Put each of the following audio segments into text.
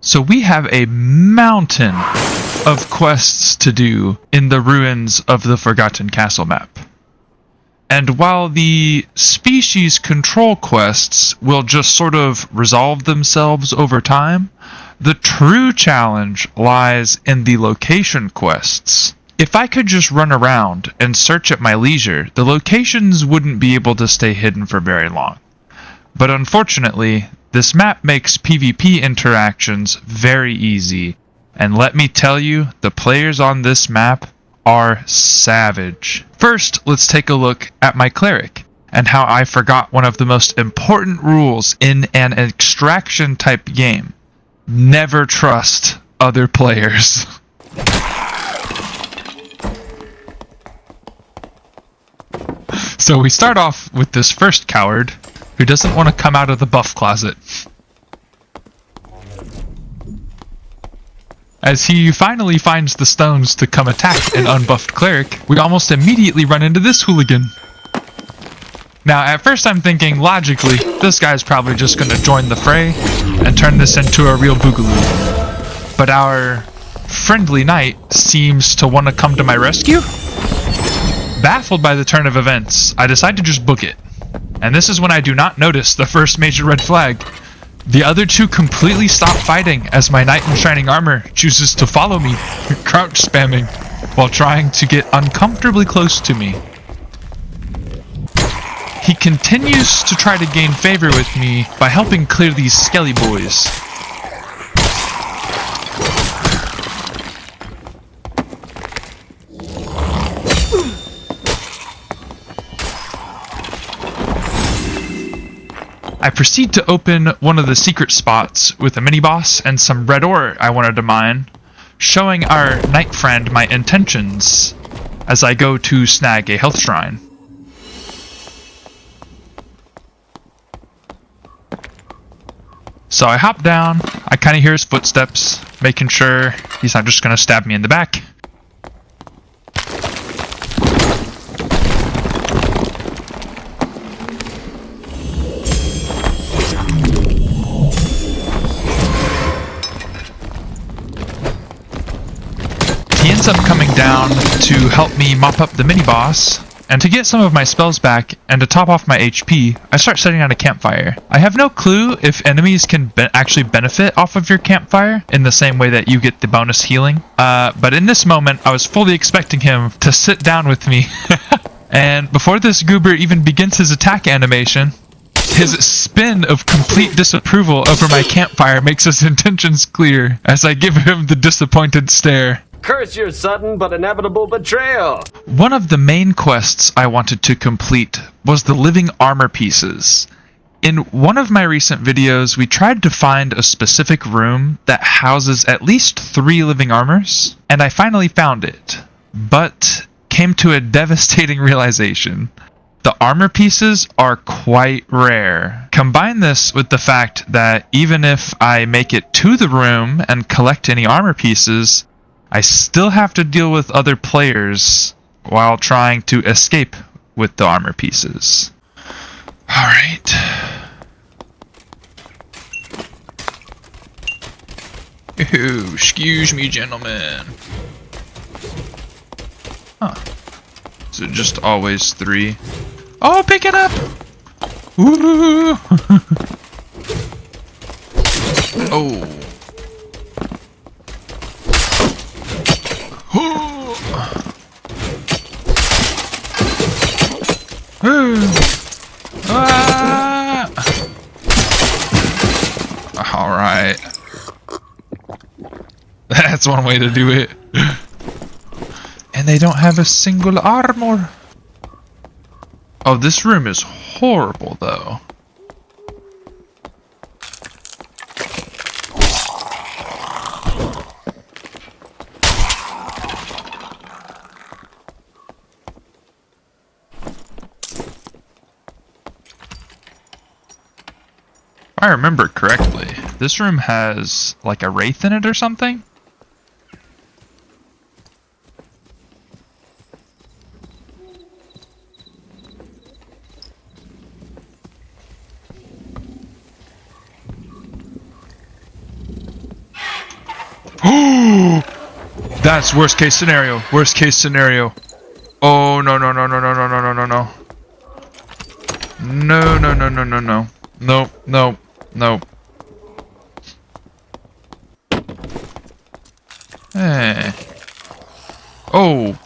So we have a mountain of quests to do in the ruins of the Forgotten Castle map. And while the species control quests will just sort of resolve themselves over time, the true challenge lies in the location quests. If I could just run around and search at my leisure, the locations wouldn't be able to stay hidden for very long. But unfortunately, this map makes PvP interactions very easy, and let me tell you, the players on this map are savage. First, let's take a look at my cleric, and how I forgot one of the most important rules in an extraction type game. Never trust other players. So we start off with this first coward, who doesn't want to come out of the buff closet. As he finally finds the stones to come attack an unbuffed cleric, we almost immediately run into this hooligan. Now, at first I'm thinking, logically, this guy's probably just going to join the fray and turn this into a real boogaloo. But our friendly knight seems to want to come to my rescue? Baffled by the turn of events, I decide to just book it. And this is when I do not notice the first major red flag. The other two completely stop fighting as my knight in shining armor chooses to follow me, crouch spamming, while trying to get uncomfortably close to me. He continues to try to gain favor with me by helping clear these skelly boys. I proceed to open one of the secret spots with a mini-boss and some red ore I wanted to mine, showing our knight friend my intentions as I go to snag a health shrine. So I hop down, I kind of hear his footsteps, making sure he's not just going to stab me in the back. He ends up coming down to help me mop up the mini-boss, and to get some of my spells back and to top off my HP, I start setting on a campfire. I have no clue if enemies can actually benefit off of your campfire in the same way that you get the bonus healing, but in this moment I was fully expecting him to sit down with me. And before this goober even begins his attack animation, his spin of complete disapproval over my campfire makes his intentions clear as I give him the disappointed stare. Curse your sudden but inevitable betrayal! One of the main quests I wanted to complete was the living armor pieces. In one of my recent videos, we tried to find a specific room that houses at least 3 living armors, and I finally found it, but came to a devastating realization. The armor pieces are quite rare. Combine this with the fact that even if I make it to the room and collect any armor pieces, I still have to deal with other players while trying to escape with the armor pieces. Alright. Ooh, excuse me, gentlemen. Huh. Is it just always 3? Oh, pick it up! Ooh! Oh. Alright. That's one way to do it. And they don't have a single armor. Oh, this room is horrible though. If I remember correctly, this room has like a wraith in it or something? That's worst case scenario. Worst case scenario. Oh, no, no, no, no, no, no, no, no, no, no. No, no, no, no, no, no. Nope, nope, nope. Hey. Oh.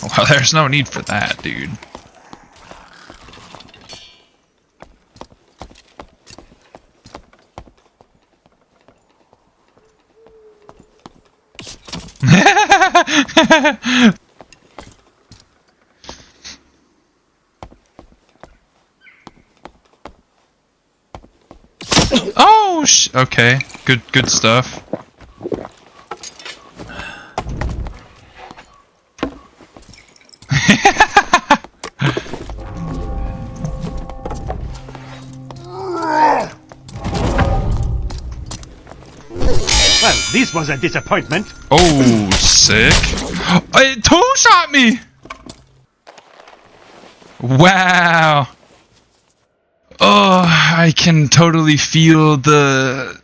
Well, there's no need for that, dude. Oh, okay. Good stuff. Well, this was a disappointment. Oh, sick. It two-shot me! Wow. Oh, I can totally feel the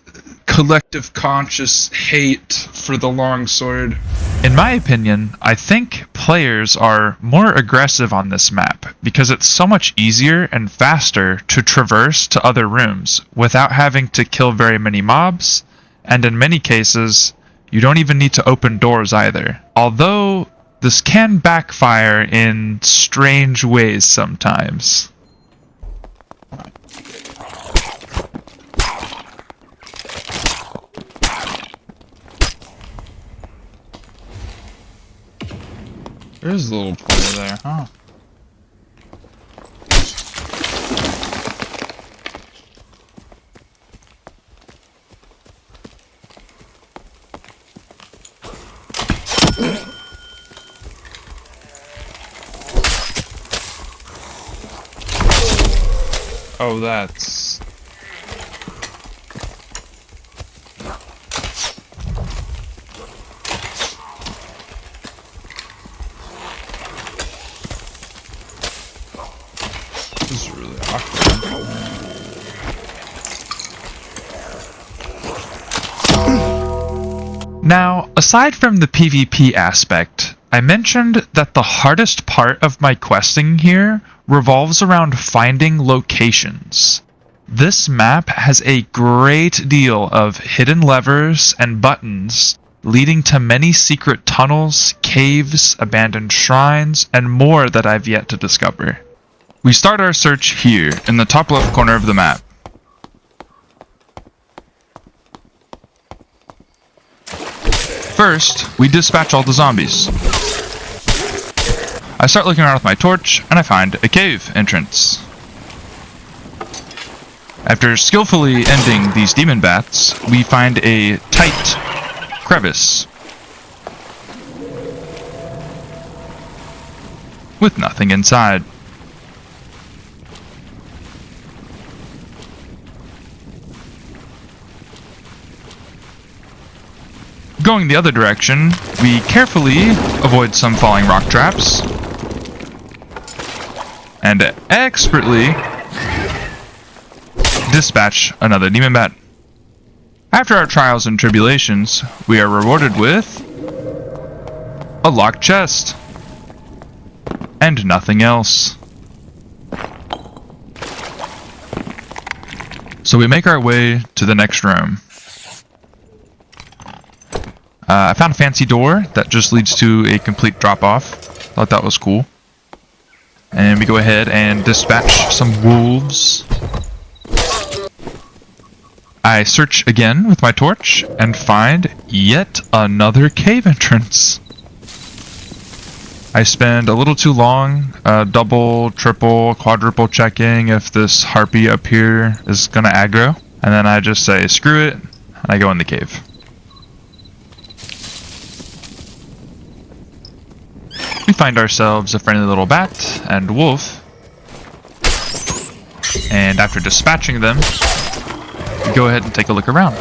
collective conscious hate for the longsword. In my opinion, I think players are more aggressive on this map because it's so much easier and faster to traverse to other rooms without having to kill very many mobs, and in many cases, you don't even need to open doors either. Although, this can backfire in strange ways sometimes. There's a little player there, huh? Oh, that's... This is really awkward. Now, aside from the PvP aspect, I mentioned that the hardest part of my questing here revolves around finding locations. This map has a great deal of hidden levers and buttons leading to many secret tunnels, caves, abandoned shrines, and more that I've yet to discover. We start our search here, in the top left corner of the map. First, we dispatch all the zombies. I start looking around with my torch, and I find a cave entrance. After skillfully ending these demon bats, we find a tight crevice with nothing inside. Going the other direction, we carefully avoid some falling rock traps and expertly dispatch another demon bat. After our trials and tribulations, we are rewarded with a locked chest and nothing else. So we make our way to the next room. I found a fancy door that just leads to a complete drop-off. Thought that was cool. And we go ahead and dispatch some wolves. I search again with my torch and find yet another cave entrance. I spend a little too long double, triple, quadruple checking if this harpy up here is gonna aggro. And then I just say screw it, and I go in the cave. We find ourselves a friendly little bat and wolf, and after dispatching them, we go ahead and take a look around.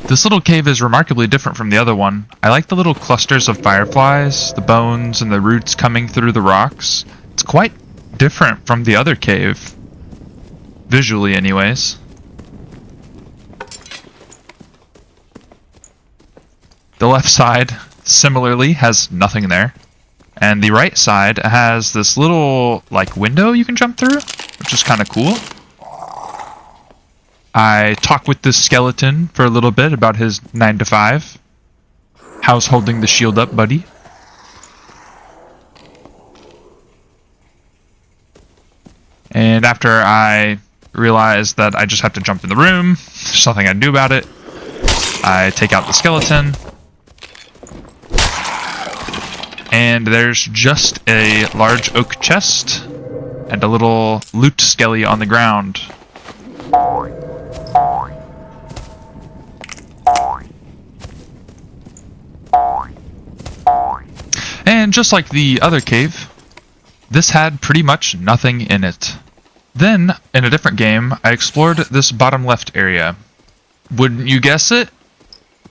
This little cave is remarkably different from the other one. I like the little clusters of fireflies, the bones, and the roots coming through the rocks. It's quite different from the other cave, visually anyways. The left side, similarly, has nothing there. And the right side has this little, like, window you can jump through, which is kind of cool. I talk with this skeleton for a little bit about his 9 to 5. How's holding the shield up, buddy? And after I realize that I just have to jump in the room, there's nothing I can do about it, I take out the skeleton. And there's just a large oak chest and a little loot skelly on the ground. And just like the other cave, this had pretty much nothing in it. Then, in a different game, I explored this bottom left area. Wouldn't you guess it?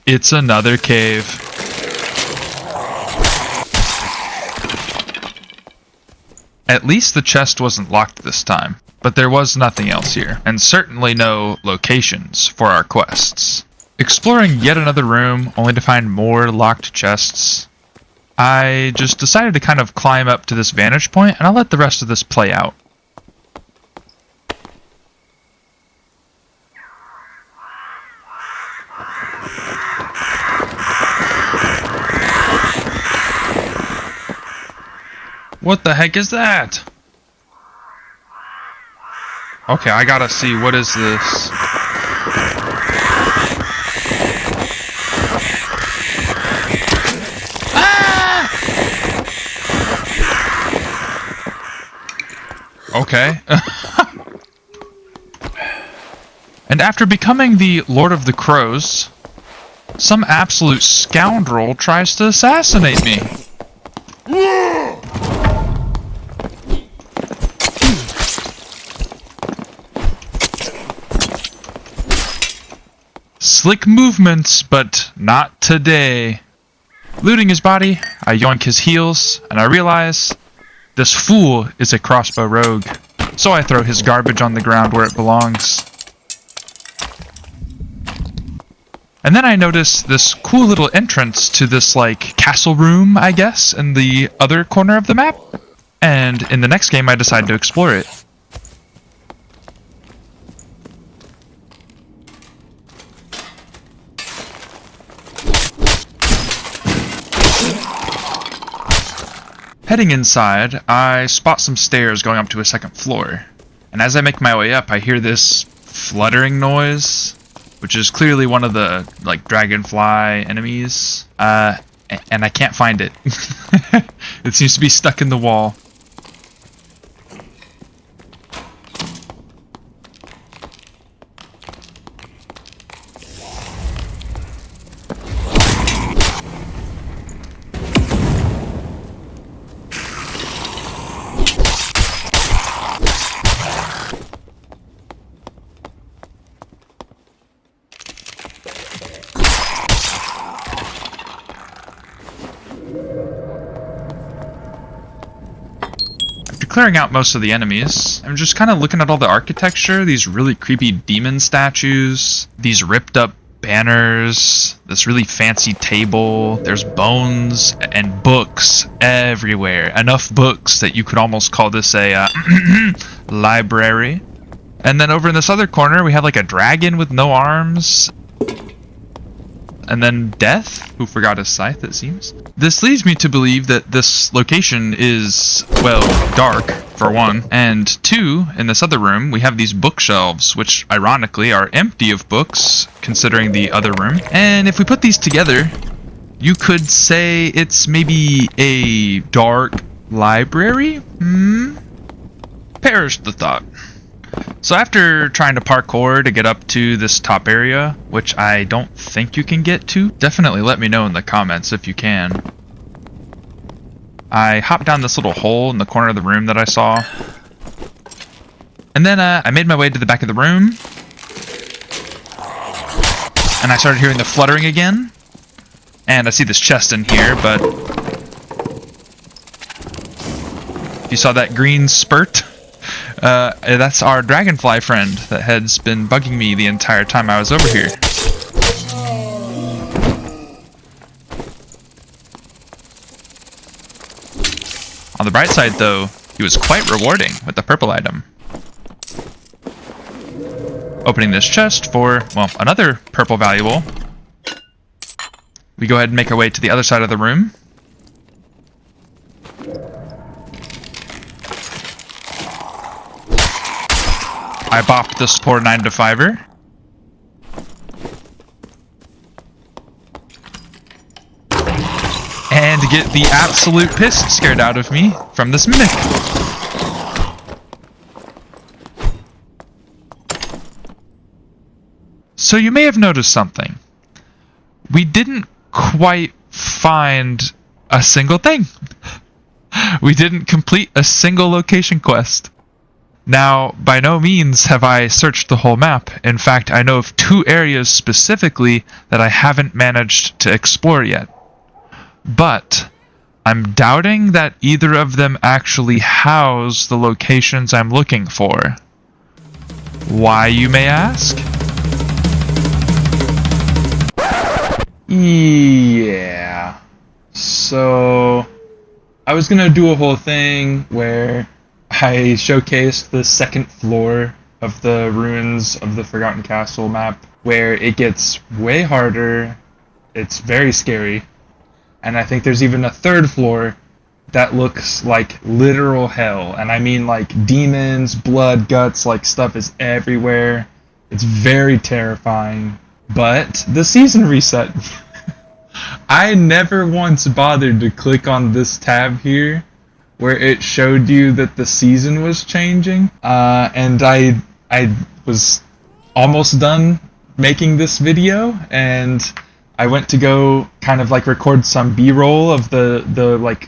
It's another cave. At least the chest wasn't locked this time, but there was nothing else here, and certainly no locations for our quests. Exploring yet another room, only to find more locked chests, I just decided to kind of climb up to this vantage point, and I'll let the rest of this play out. What the heck is that? Okay, I gotta see, what is this? Ah! Okay. And after becoming the Lord of the Crows, some absolute scoundrel tries to assassinate me. Slick movements, but not today. Looting his body, I yoink his heels, and I realize this fool is a crossbow rogue. So I throw his garbage on the ground where it belongs. And then I notice this cool little entrance to this, like, castle room, I guess, in the other corner of the map. And in the next game, I decide to explore it. Heading inside, I spot some stairs going up to a second floor. And as I make my way up, I hear this fluttering noise, which is clearly one of the, like, dragonfly enemies. And I can't find it. It seems to be stuck in the wall. Clearing out most of the enemies, I'm just kind of looking at all the architecture, these really creepy demon statues, these ripped up banners, this really fancy table, there's bones and books everywhere. Enough books that you could almost call this a library. And then over in this other corner we have like a dragon with no arms. And then Death, who forgot his scythe, it seems. This leads me to believe that this location is, well, dark, for one. And two, in this other room, we have these bookshelves, which ironically are empty of books, considering the other room. And if we put these together, you could say it's maybe a dark library? Perish the thought. So after trying to parkour to get up to this top area, which I don't think you can get to, definitely let me know in the comments if you can. I hopped down this little hole in the corner of the room that I saw. And then I made my way to the back of the room. And I started hearing the fluttering again. And I see this chest in here, but you saw that green spurt? That's our dragonfly friend that has been bugging me the entire time I was over here. On the bright side, though, he was quite rewarding with the purple item. Opening this chest for, well, another purple valuable. We go ahead and make our way to the other side of the room. I bopped this poor 9-to-5er. And get the absolute piss scared out of me from this mimic. So you may have noticed something. We didn't quite find a single thing. We didn't complete a single location quest. Now, by no means have I searched the whole map. In fact, I know of 2 areas specifically that I haven't managed to explore yet. But I'm doubting that either of them actually house the locations I'm looking for. Why, you may ask? Yeah. So I was gonna do a whole thing where I showcased the 2nd floor of the Ruins of the Forgotten Castle map, where it gets way harder. It's very scary. And I think there's even a 3rd floor that looks like literal hell. And I mean like demons, blood, guts, like stuff is everywhere. It's very terrifying. But the season reset. I never once bothered to click on this tab here where it showed you that the season was changing. And I was almost done making this video, and I went to go kind of like record some B-roll of the like,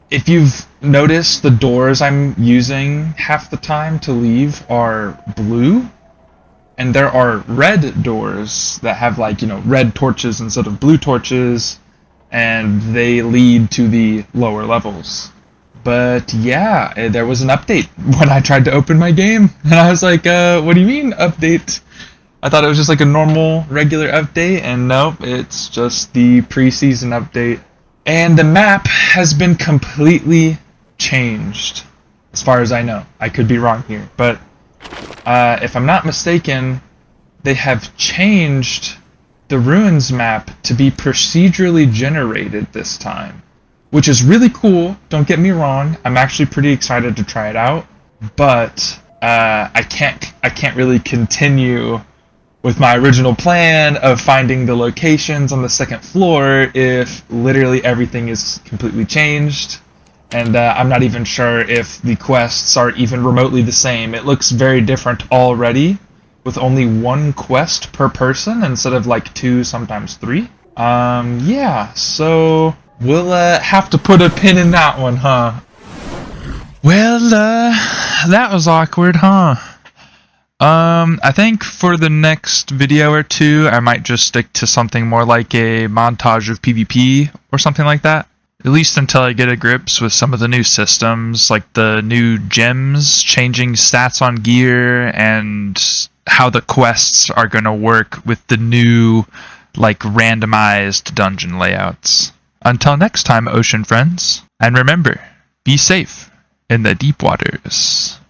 if you've noticed, the doors I'm using half the time to leave are blue, and there are red doors that have like, you know, red torches instead of blue torches, and they lead to the lower levels. But yeah, there was an update when I tried to open my game, and I was like, what do you mean update? I thought it was just like a normal, regular update, and nope, it's just the preseason update. And the map has been completely changed, as far as I know. I could be wrong here, but if I'm not mistaken, they have changed the Ruins map to be procedurally generated this time, which is really cool, don't get me wrong. I'm actually pretty excited to try it out, but I can't really continue with my original plan of finding the locations on the 2nd floor if literally everything is completely changed, and I'm not even sure if the quests are even remotely the same. It looks very different already, with only 1 quest per person instead of like 2, sometimes 3. Yeah, so we'll have to put a pin in that one, huh? Well, that was awkward, huh? I think for the next video or 2, I might just stick to something more like a montage of PvP or something like that. At least until I get a grips with some of the new systems, like the new gems, changing stats on gear, and how the quests are going to work with the new, like, randomized dungeon layouts. Until next time, ocean friends, and remember, be safe in the deep waters.